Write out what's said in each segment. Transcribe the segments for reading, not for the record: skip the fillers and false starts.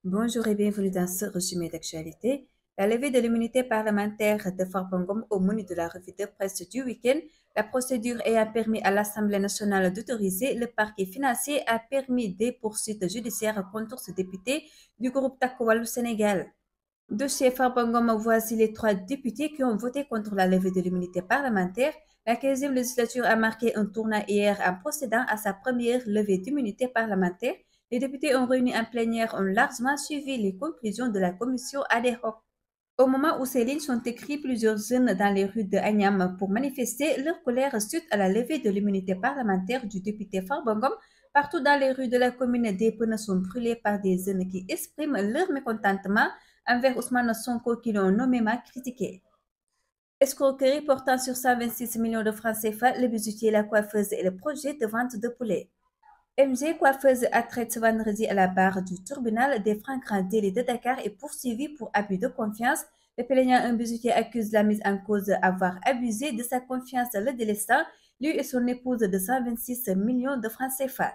Bonjour et bienvenue dans ce résumé d'actualité. La levée de l'immunité parlementaire de Farba Ngom au menu de la revue de presse du week-end, la procédure ayant permis à l'Assemblée nationale d'autoriser le parquet financier a permis des poursuites judiciaires contre ce député du groupe Takku Wallu Sénégal. Dossier Farba Ngom, voici les 3 députés qui ont voté contre la levée de l'immunité parlementaire. La 15e législature a marqué un tournant hier en procédant à sa première levée d'immunité parlementaire. Les députés ont réuni en plénière ont largement suivi les conclusions de la commission ad hoc. Au moment où ces lignes sont écrites, plusieurs jeunes dans les rues de Agnam pour manifester leur colère suite à la levée de l'immunité parlementaire du député Farba Ngom. Partout dans les rues de la commune, des pneus sont brûlés par des jeunes qui expriment leur mécontentement envers Ousmane Sonko qui l'ont nommément critiqué. Escroquerie portant sur 126 millions de francs CFA, le bijoutier, la coiffeuse et le projet de vente de poulet. MG, coiffeuse à traite vendredi à la barre du tribunal des flagrants délits de Dakar est poursuivi pour abus de confiance. Le plaignant, un bijoutier, accuse la mise en cause d'avoir abusé de sa confiance le délestant, lui et son épouse de 126 millions de francs CFA.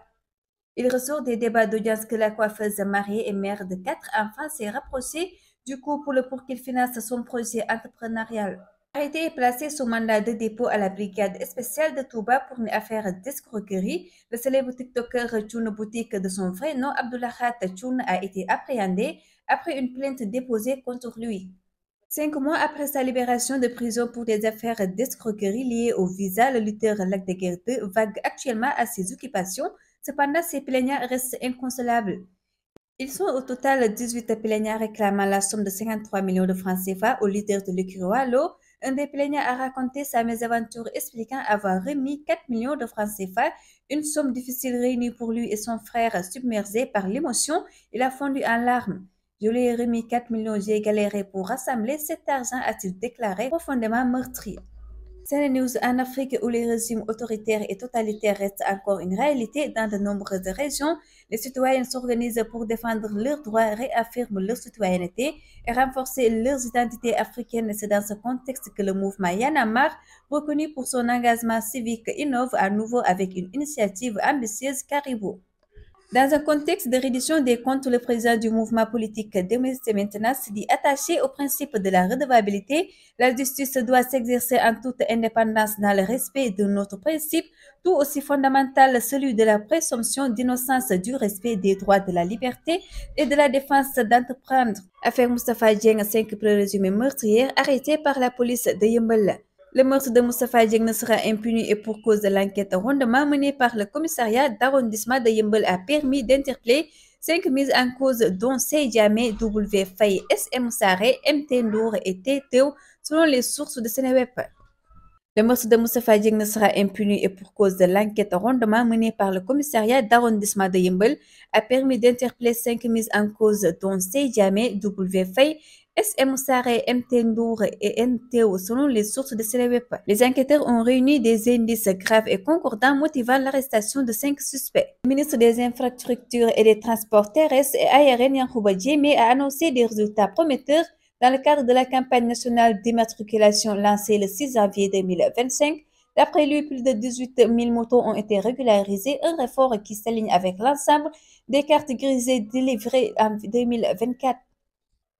Il ressort des débats d'audience que la coiffeuse mariée et mère de 4 enfants s'est rapprochée du couple pour qu'il finance son projet entrepreneurial. Arrêté et placé sous mandat de dépôt à la brigade spéciale de Touba pour une affaire d'escroquerie, le célèbre TikToker Tchoune Boutique de son vrai nom Abdoulahat Tchoune a été appréhendé après une plainte déposée contre lui. 5 mois après sa libération de prison pour des affaires d'escroquerie liées au visa, le lutteur Lac de Guiers 2 vague actuellement à ses occupations. Cependant, ses plaignants restent inconsolables. Ils sont au total 18 plaignants réclamant la somme de 53 millions de francs CFA au leader de l'écurie Wallo. Un des plaignants a raconté sa mésaventure expliquant avoir remis 4 millions de francs CFA, une somme difficile réunie pour lui et son frère submergé par l'émotion. Il a fondu en larmes. Je lui ai remis 4 millions, j'ai galéré pour rassembler cet argent, a-t-il déclaré, profondément meurtri. C'est une news en Afrique où les régimes autoritaires et totalitaires restent encore une réalité dans de nombreuses régions. Les citoyens s'organisent pour défendre leurs droits, réaffirment leur citoyenneté et renforcer leurs identités africaines. C'est dans ce contexte que le mouvement Y en a marre, reconnu pour son engagement civique, innove à nouveau avec une initiative ambitieuse Caribou. Dans un contexte de reddition des comptes, le président du mouvement politique Démocratie Maintenant se dit attaché au principe de la redevabilité. La justice doit s'exercer en toute indépendance dans le respect de notre principe, tout aussi fondamental, celui de la présomption d'innocence, du respect des droits de la liberté et de la défense d'entreprendre. Affaire Moustapha Dieng, 5 présumés meurtrières arrêtés par la police de Yeumbeul. Le meurtre de Moustapha Dieng ne sera impuni et pour cause de l'enquête rondement menée par le commissariat d'arrondissement de Yeumbeul a permis d'interpeller 5 mises en cause dont Sey Diamé, W Faye, SM Saré, MT Ndour et Téteu selon les sources de Sénéweb. Le meurtre de Moustapha Dieng ne sera impuni et pour cause de l'enquête rondement menée par le commissariat d'arrondissement de Yeumbeul a permis d'interpeller 5 mises en cause dont Sey Diamé, W Faye, SM Saré, MT Ndour et NTO selon les sources de Sénéweb. Les enquêteurs ont réuni des indices graves et concordants motivant l'arrestation de 5 suspects. Le ministre des Infrastructures et des Transports terrestres et aériens Yankhoba Diémé a annoncé des résultats prometteurs dans le cadre de la campagne nationale d'immatriculation lancée le 6 janvier 2025. D'après lui, plus de 18 000 motos ont été régularisées, un effort qui s'aligne avec l'ensemble des cartes grisées délivrées en 2024.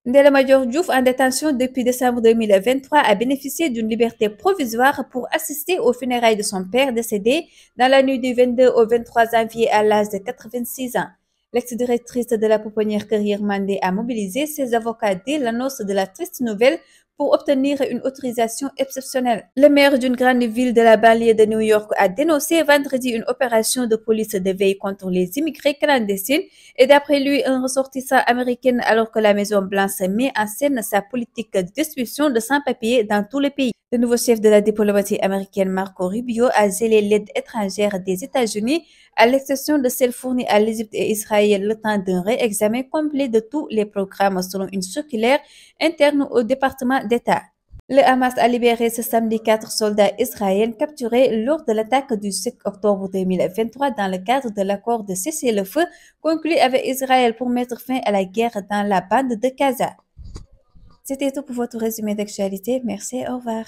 Ndella Madior Diouf, en détention depuis décembre 2023, a bénéficié d'une liberté provisoire pour assister aux funérailles de son père décédé dans la nuit du 22 au 23 janvier à l'âge de 86 ans. L'ex-directrice de la pouponnière Carrière Mandé a mobilisé ses avocats dès l'annonce de la triste nouvelle pour obtenir une autorisation exceptionnelle. Le maire d'une grande ville de la banlieue de New York a dénoncé vendredi une opération de police de veille contre les immigrés clandestins et d'après lui un ressortissant américain alors que la Maison-Blanche met en scène sa politique de destruction de sans-papiers dans tout le pays. Le nouveau chef de la diplomatie américaine Marco Rubio a gelé l'aide étrangère des États-Unis à l'exception de celle fournie à l'Égypte et Israël le temps d'un réexamen complet de tous les programmes selon une circulaire interne au département d'État. Le Hamas a libéré ce samedi 4 soldats israéliens capturés lors de l'attaque du 7 octobre 2023 dans le cadre de l'accord de cessez-le-feu conclu avec Israël pour mettre fin à la guerre dans la bande de Gaza. C'était tout pour votre résumé d'actualité. Merci, au revoir.